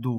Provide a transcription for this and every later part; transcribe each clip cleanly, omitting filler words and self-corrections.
2।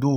2।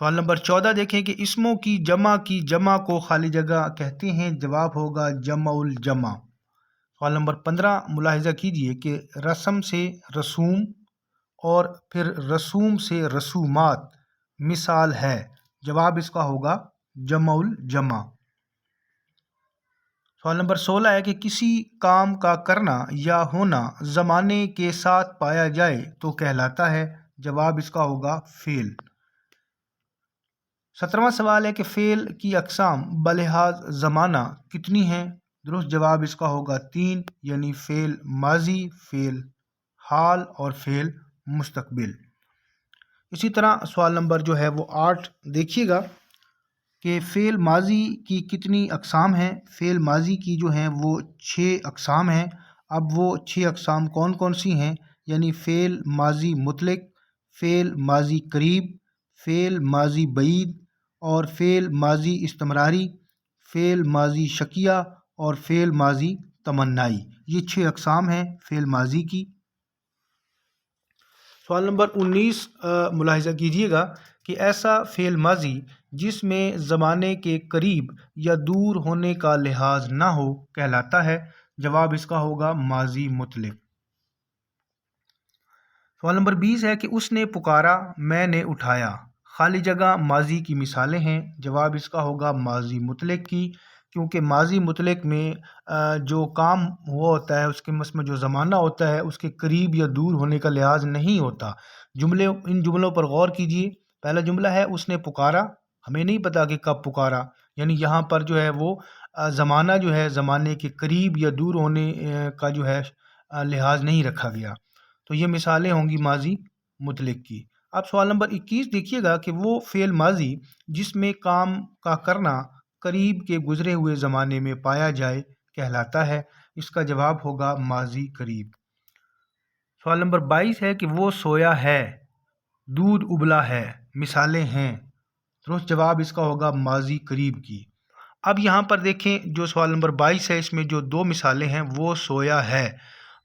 سوال نمبر 14 دیکھیں کہ اسموں کی جمع کو خالی جگہ کہتے ہیں، جواب ہوگا جمع الجمع۔ سوال نمبر 15 ملاحظہ کیجئے کہ رسم سے رسوم اور پھر رسوم سے رسومات مثال ہے، جواب اس کا ہوگا جمع الجمع۔ سوال نمبر 16 ہے کہ کسی کام کا کرنا یا ہونا زمانے کے ساتھ پایا جائے تو کہلاتا ہے، جواب اس کا ہوگا فعل۔ 17واں سوال ہے کہ فعل کی اقسام بلحاظ زمانہ کتنی ہیں؟ درست جواب اس کا ہوگا 3، یعنی فعل ماضی، فعل حال اور فعل مستقبل۔ اسی طرح سوال نمبر جو ہے وہ 8 دیکھیے گا کہ فعل ماضی کی کتنی اقسام ہیں؟ فعل ماضی کی جو ہیں وہ 6 اقسام ہیں۔ اب وہ 6 اقسام کون کون سی ہیں؟ یعنی فعل ماضی مطلق، فعل ماضی قریب، فعل ماضی بعید اور فعل ماضی استمراری، فعل ماضی شکیہ اور فعل ماضی تمنائی۔ یہ 6 اقسام ہیں فعل ماضی کی۔ سوال نمبر 19 ملاحظہ کیجیے گا کہ ایسا فعل ماضی جس میں زمانے کے قریب یا دور ہونے کا لحاظ نہ ہو کہلاتا ہے، جواب اس کا ہوگا ماضی مطلق۔ سوال نمبر 20 ہے کہ اس نے پکارا، میں نے اٹھایا، خالی جگہ ماضی کی مثالیں ہیں، جواب اس کا ہوگا ماضی مطلق کی، کیونکہ ماضی مطلق میں جو کام ہوا ہوتا ہے اس کے میں جو زمانہ ہوتا ہے اس کے قریب یا دور ہونے کا لحاظ نہیں ہوتا۔ ان جملوں پر غور کیجیے۔ پہلا جملہ ہے اس نے پکارا، ہمیں نہیں پتا کہ کب پکارا، یعنی یہاں پر جو ہے وہ زمانہ جو ہے زمانے کے قریب یا دور ہونے کا جو ہے لحاظ نہیں رکھا گیا، تو یہ مثالیں ہوں گی ماضی مطلق کی۔ اب سوال نمبر 21 دیکھیے گا کہ وہ فعل ماضی جس میں کام کا کرنا قریب کے گزرے ہوئے زمانے میں پایا جائے کہلاتا ہے، اس کا جواب ہوگا ماضی قریب۔ سوال نمبر 22 ہے کہ وہ سویا ہے، دودھ ابلا ہے، مثالیں ہیں، درست جواب اس کا ہوگا ماضی قریب کی۔ اب یہاں پر دیکھیں جو سوال نمبر 22 ہے اس میں جو 2 مثالیں ہیں، وہ سویا ہے۔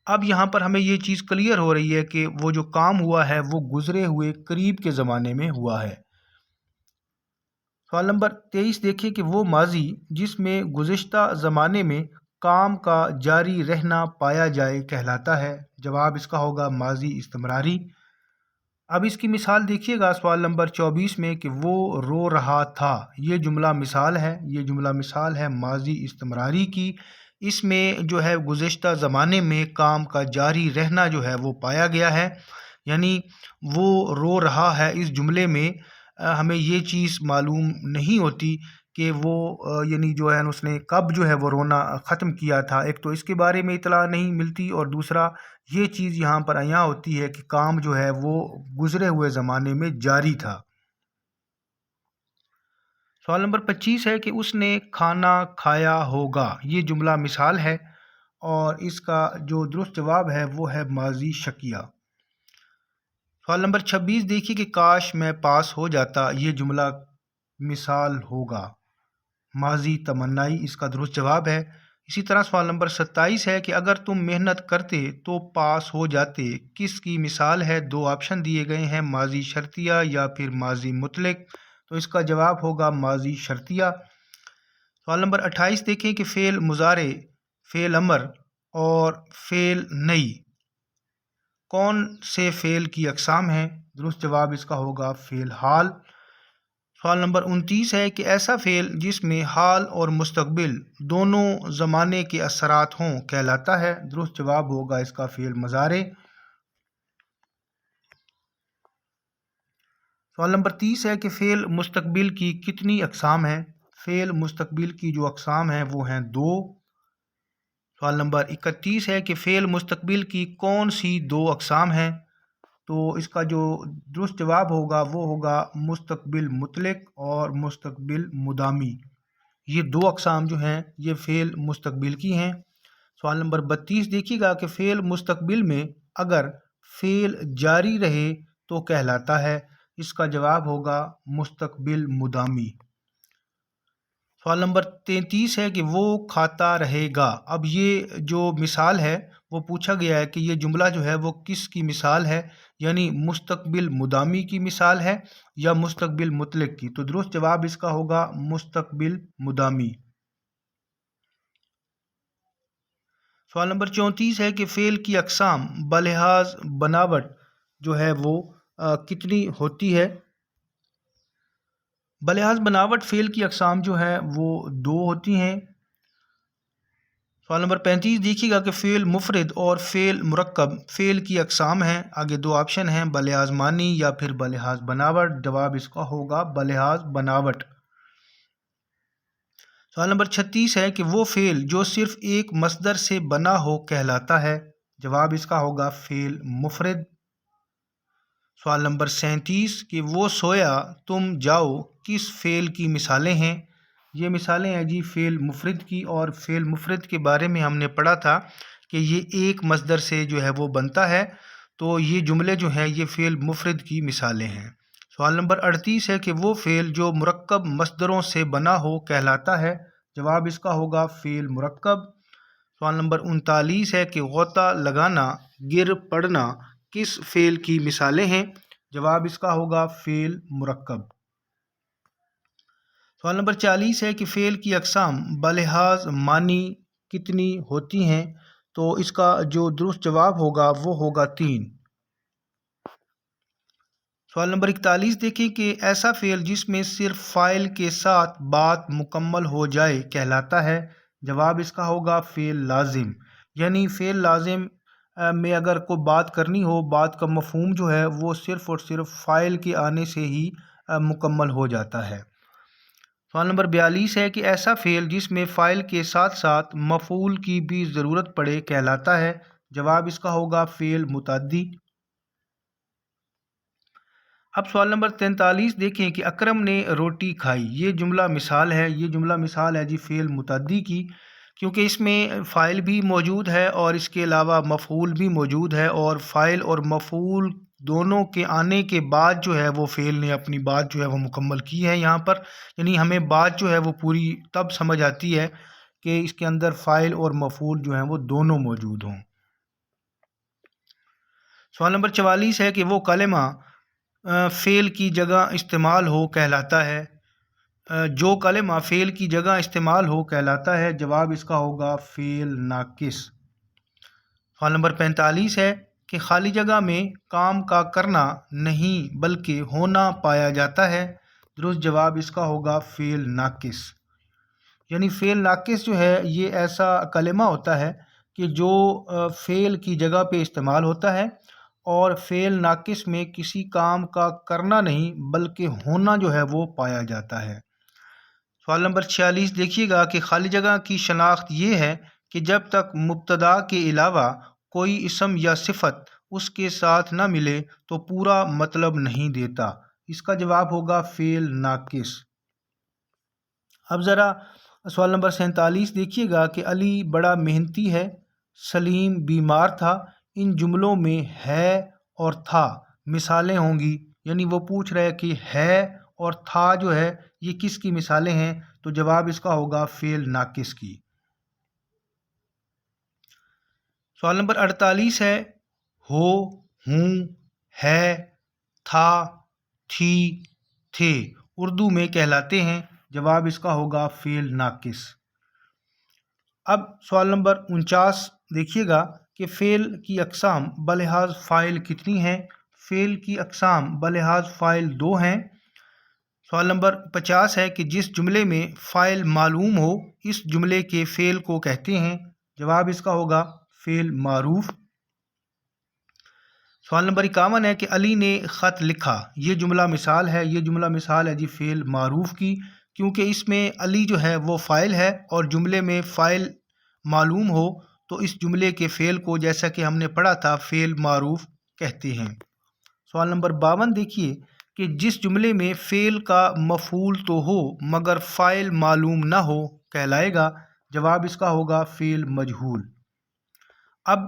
اب یہاں پر ہمیں یہ چیز کلیئر ہو رہی ہے کہ وہ جو کام ہوا ہے وہ گزرے ہوئے قریب کے زمانے میں ہوا ہے۔ سوال نمبر 23 دیکھیں کہ وہ ماضی جس میں گزشتہ زمانے میں کام کا جاری رہنا پایا جائے کہلاتا ہے، جواب اس کا ہوگا ماضی استمراری۔ اب اس کی مثال دیکھیے گا سوال نمبر 24 میں کہ وہ رو رہا تھا، یہ جملہ مثال ہے، یہ جملہ مثال ہے ماضی استمراری کی۔ اس میں جو ہے گزشتہ زمانے میں کام کا جاری رہنا جو ہے وہ پایا گیا ہے، یعنی وہ رو رہا ہے۔ اس جملے میں ہمیں یہ چیز معلوم نہیں ہوتی کہ وہ یعنی جو ہے اس نے کب جو ہے وہ رونا ختم کیا تھا، ایک تو اس کے بارے میں اطلاع نہیں ملتی، اور دوسرا یہ چیز یہاں پر عیاں ہوتی ہے کہ کام جو ہے وہ گزرے ہوئے زمانے میں جاری تھا۔ سوال نمبر 25 ہے کہ اس نے کھانا کھایا ہوگا، یہ جملہ مثال ہے اور اس کا جو درست جواب ہے وہ ہے ماضی شکیہ۔ سوال نمبر 26 دیکھیے کہ کاش میں پاس ہو جاتا، یہ جملہ مثال ہوگا، ماضی تمنائی اس کا درست جواب ہے۔ اسی طرح سوال نمبر 27 ہے کہ اگر تم محنت کرتے تو پاس ہو جاتے، کس کی مثال ہے؟ 2 آپشن دیے گئے ہیں، ماضی شرطیہ یا پھر ماضی مطلق، تو اس کا جواب ہوگا ماضی شرطیہ۔ سوال نمبر 28 دیکھیں کہ فعل مضارع، فعل امر اور فعل نئی کون سے فعل کی اقسام ہیں؟ درست جواب اس کا ہوگا فعل حال۔ سوال نمبر 29 ہے کہ ایسا فعل جس میں حال اور مستقبل دونوں زمانے کے اثرات ہوں کہلاتا ہے، درست جواب ہوگا اس کا فعل مضارع۔ سوال نمبر 30 ہے کہ فعل مستقبل کی کتنی اقسام ہیں؟ فعل مستقبل کی جو اقسام ہیں وہ ہیں 2۔ سوال نمبر 31 ہے کہ فعل مستقبل کی کون سی 2 اقسام ہیں؟ تو اس کا جو درست جواب ہوگا وہ ہوگا مستقبل مطلق اور مستقبل مدامی، یہ 2 اقسام جو ہیں یہ فعل مستقبل کی ہیں۔ سوال نمبر 32 دیکھیے گا کہ فعل مستقبل میں اگر فعل جاری رہے تو کہلاتا ہے، اس کا جواب ہوگا مستقبل مدامی۔ سوال نمبر 33 ہے کہ وہ کھاتا رہے گا۔ اب یہ جو مثال ہے وہ پوچھا گیا ہے کہ یہ جملہ جو ہے وہ کس کی مثال ہے؟ یعنی مستقبل مدامی کی مثال ہے یا مستقبل مطلق کی؟ تو درست جواب اس کا ہوگا مستقبل مدامی۔ سوال نمبر 34 ہے کہ فعل کی اقسام بلحاظ بناوٹ جو ہے وہ کتنی ہوتی ہے؟ بلحاظ بناوٹ فعل کی اقسام جو ہے وہ 2 ہوتی ہیں۔ سوال نمبر 35 دیکھیے گا کہ فعل مفرد اور فعل مرکب فعل کی اقسام ہیں۔ آگے 2 آپشن ہیں، بلحاظ معنی یا پھر بلحاظ بناوٹ۔ جواب اس کا ہوگا بلحاظ بناوٹ۔ سوال نمبر 36 ہے کہ وہ فعل جو صرف ایک مصدر سے بنا ہو کہلاتا ہے؟ جواب اس کا ہوگا فعل مفرد۔ سوال نمبر 37 کہ وہ سویا تم جاؤ کس فعل کی مثالیں ہیں؟ یہ مثالیں ہیں جی فعل مفرد کی، اور فعل مفرد کے بارے میں ہم نے پڑھا تھا کہ یہ ایک مصدر سے جو ہے وہ بنتا ہے، تو یہ جملے جو ہیں یہ فعل مفرد کی مثالیں ہیں۔ سوال نمبر 38 ہے کہ وہ فعل جو مرکب مصدروں سے بنا ہو کہلاتا ہے؟ جواب اس کا ہوگا فعل مرکب۔ سوال نمبر 39 ہے کہ غوطہ لگانا، گر پڑنا کس فعل کی مثالیں ہیں؟ جواب اس کا ہوگا فعل مرکب۔ سوال نمبر 40 ہے کہ فعل کی اقسام بلحاظ معنی کتنی ہوتی ہیں؟ تو اس کا جو درست جواب ہوگا وہ ہوگا 3۔ سوال نمبر 41 دیکھیں کہ ایسا فعل جس میں صرف فاعل کے ساتھ بات مکمل ہو جائے کہلاتا ہے؟ جواب اس کا ہوگا فعل لازم۔ یعنی فعل لازم میں اگر کوئی بات کرنی ہو، بات کا مفہوم جو ہے وہ صرف اور صرف فاعل کے آنے سے ہی مکمل ہو جاتا ہے۔ سوال نمبر 42 ہے کہ ایسا فعل جس میں فاعل کے ساتھ ساتھ مفعول کی بھی ضرورت پڑے کہلاتا ہے؟ جواب اس کا ہوگا فعل متعدی۔ اب سوال نمبر 43 دیکھیں کہ اکرم نے روٹی کھائی، یہ جملہ مثال ہے، یہ جملہ مثال ہے جی فعل متعدی کی، کیونکہ اس میں فاعل بھی موجود ہے اور اس کے علاوہ مفعول بھی موجود ہے، اور فاعل اور مفعول دونوں کے آنے کے بعد جو ہے وہ فعل نے اپنی بات جو ہے وہ مکمل کی ہے یہاں پر، یعنی ہمیں بات جو ہے وہ پوری تب سمجھ آتی ہے کہ اس کے اندر فاعل اور مفعول جو ہیں وہ دونوں موجود ہوں۔ سوال نمبر 44 ہے کہ وہ کلمہ فعل کی جگہ استعمال ہو کہلاتا ہے؟ جو کلمہ فعل کی جگہ استعمال ہو کہلاتا ہے؟ جواب اس کا ہوگا فعل ناقص۔ سوال نمبر 45 ہے کہ خالی جگہ میں کام کا کرنا نہیں بلکہ ہونا پایا جاتا ہے؟ درست جواب اس کا ہوگا فعل ناقص۔ یعنی فعل ناقص جو ہے یہ ایسا کلمہ ہوتا ہے کہ جو فعل کی جگہ پہ استعمال ہوتا ہے، اور فعل ناقص میں کسی کام کا کرنا نہیں بلکہ ہونا جو ہے وہ پایا جاتا ہے۔ سوال نمبر 46 دیکھیے گا کہ خالی جگہ کی شناخت یہ ہے کہ جب تک مبتدا کے علاوہ کوئی اسم یا صفت اس کے ساتھ نہ ملے تو پورا مطلب نہیں دیتا۔ اس کا جواب ہوگا فعل ناقص۔ اب ذرا سوال نمبر 47 دیکھیے گا کہ علی بڑا محنتی ہے، سلیم بیمار تھا، ان جملوں میں ہے اور تھا مثالیں ہوں گی، یعنی وہ پوچھ رہے کہ ہے اور تھا جو ہے یہ کس کی مثالیں ہیں؟ تو جواب اس کا ہوگا فعل ناقص کی۔ سوال نمبر 48 ہے ہو، ہوں، ہے، تھا، تھی، تھے اردو میں کہلاتے ہیں؟ جواب اس کا ہوگا فعل ناقص۔ اب سوال نمبر 49 دیکھیے گا کہ فعل کی اقسام بلحاظ فاعل کتنی ہیں؟ فعل کی اقسام بلحاظ فاعل 2 ہیں۔ سوال نمبر 50 ہے کہ جس جملے میں فاعل معلوم ہو اس جملے کے فعل کو کہتے ہیں؟ جواب اس کا ہوگا فعل معروف۔ سوال نمبر 51 ہے کہ علی نے خط لکھا، یہ جملہ مثال ہے، یہ جملہ مثال ہے جی فعل معروف کی، کیونکہ اس میں علی جو ہے وہ فاعل ہے اور جملے میں فاعل معلوم ہو تو اس جملے کے فعل کو جیسا کہ ہم نے پڑھا تھا فعل معروف کہتے ہیں۔ سوال نمبر 52 دیکھیے کہ جس جملے میں فعل کا مفعول تو ہو مگر فاعل معلوم نہ ہو کہلائے گا؟ جواب اس کا ہوگا فعل مجہول۔ اب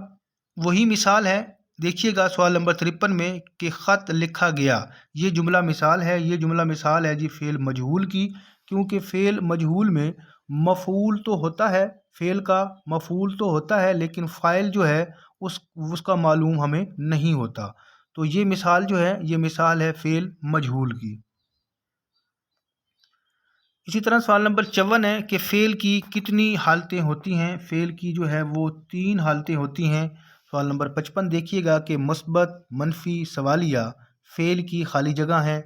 وہی مثال ہے، دیکھیے گا سوال نمبر 53 میں کہ خط لکھا گیا، یہ جملہ مثال ہے، یہ جملہ مثال ہے جی فعل مجہول کی، کیونکہ فعل مجہول میں مفعول تو ہوتا ہے، فعل کا مفعول تو ہوتا ہے لیکن فاعل جو ہے اس کا معلوم ہمیں نہیں ہوتا، تو یہ مثال جو ہے یہ مثال ہے فعل مجہول کی۔ اسی طرح سوال نمبر 54 ہے کہ فعل کی کتنی حالتیں ہوتی ہیں؟ فعل کی جو ہے وہ 3 حالتیں ہوتی ہیں۔ سوال نمبر 55 دیکھیے گا کہ مثبت، منفی، سوالیہ فعل کی خالی جگہ ہیں۔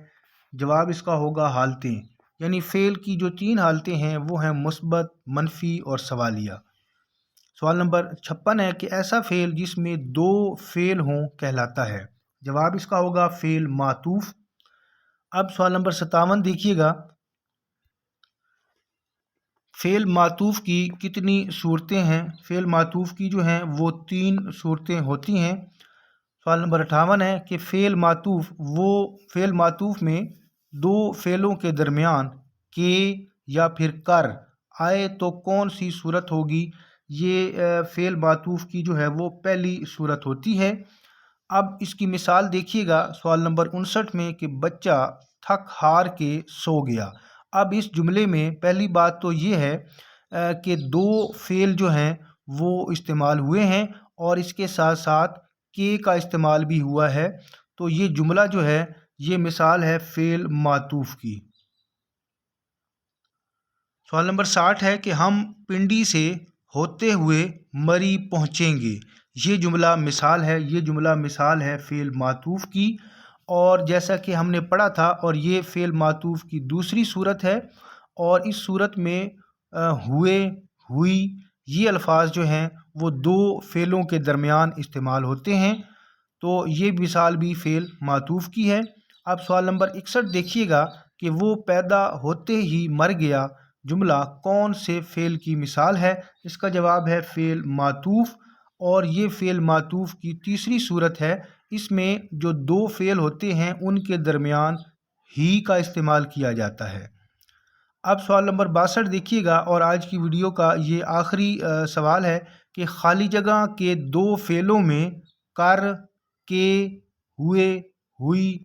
جواب اس کا ہوگا حالتیں، یعنی فعل کی جو 3 حالتیں ہیں وہ ہیں مثبت، منفی اور سوالیہ۔ سوال نمبر 56 ہے کہ ایسا فعل جس میں 2 فعل ہوں کہلاتا ہے؟ جواب اس کا ہوگا فعل معطوف۔ اب سوال نمبر 57 دیکھیے گا، فعل معطوف کی کتنی صورتیں ہیں؟ فعل معطوف کی جو ہیں وہ 3 صورتیں ہوتی ہیں۔ سوال نمبر 58 ہے کہ فعل معطوف میں 2 فعلوں کے درمیان کہ یا پھر کر آئے تو کون سی صورت ہوگی؟ یہ فعل معطوف کی جو ہے وہ پہلی صورت ہوتی ہے۔ اب اس کی مثال دیکھیے گا سوال نمبر 59 میں کہ بچہ تھک ہار کے سو گیا۔ اب اس جملے میں پہلی بات تو یہ ہے کہ 2 فعل جو ہیں وہ استعمال ہوئے ہیں اور اس کے ساتھ ساتھ کے کا استعمال بھی ہوا ہے، تو یہ جملہ جو ہے یہ مثال ہے فعل معطوف کی۔ سوال نمبر 60 ہے کہ ہم پنڈی سے ہوتے ہوئے مری پہنچیں گے۔ یہ جملہ مثال ہے فعل معطوف کی، اور جیسا کہ ہم نے پڑھا تھا اور یہ فعل معطوف کی دوسری صورت ہے، اور اس صورت میں ہوئے، ہوئی یہ الفاظ جو ہیں وہ 2 فعلوں کے درمیان استعمال ہوتے ہیں، تو یہ مثال بھی فعل معطوف کی ہے۔ اب سوال نمبر 61 دیکھیے گا کہ وہ پیدا ہوتے ہی مر گیا جملہ کون سے فعل کی مثال ہے؟ اس کا جواب ہے فعل معطوف، اور یہ فعل معطوف کی تیسری صورت ہے۔ اس میں جو 2 فعل ہوتے ہیں ان کے درمیان ہی کا استعمال کیا جاتا ہے۔ اب سوال نمبر 62 دیکھیے گا، اور آج کی ویڈیو کا یہ آخری سوال ہے کہ خالی جگہ کے 2 فعلوں میں کر، کے، ہوئے، ہوئی،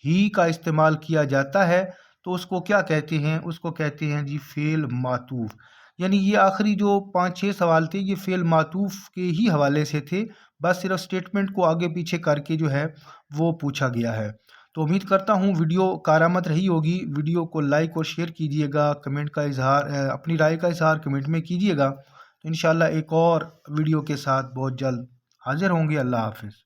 ہی کا استعمال کیا جاتا ہے، تو اس کو کیا کہتے ہیں؟ اس کو کہتے ہیں جی فعل معطوف۔ یعنی یہ آخری جو 5-6 سوال تھے یہ فعل معطوف کے ہی حوالے سے تھے، بس صرف سٹیٹمنٹ کو آگے پیچھے کر کے جو ہے وہ پوچھا گیا ہے۔ تو امید کرتا ہوں ویڈیو کارآمد رہی ہوگی۔ ویڈیو کو لائک اور شیئر کیجیے گا، کمنٹ کا اظہار اپنی رائے کا اظہار کمنٹ میں کیجیے گا۔ تو انشاءاللہ ایک اور ویڈیو کے ساتھ بہت جلد حاضر ہوں گے۔ اللہ حافظ۔